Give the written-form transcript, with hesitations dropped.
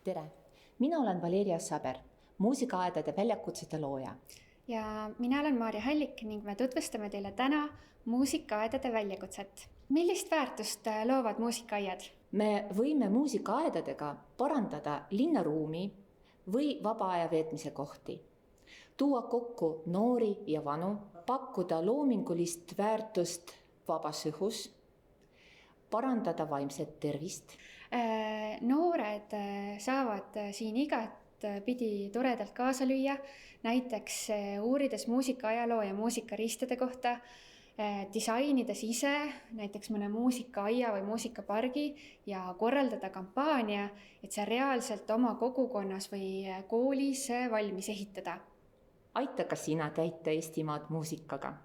Tere! Mina olen Valeria Saber, muusikaaedade väljakutsete looja. Ja mina olen Maarja Hallik ning me tutvustame teile täna muusikaaedade väljakutset. Millist väärtust loovad muusikaaiad? Me võime muusikaaedadega parandada linnaruumi või vaba aja veetmise kohti. Tuua kokku noori ja vanu, pakkuda loomingulist väärtust vabas õhus, parandada vaimset tervist. Noored saavad siin igat pidi toredalt kaasa lüüa, näiteks uurides muusikaajaloo ja muusikaristade kohta, disainides ise näiteks mõne muusikaaia või muusikapargi ja korraldada kampaania, et see reaalselt oma kogukonnas või koolis valmis ehitada. Aita ka sina täita Eestimaad muusikaga.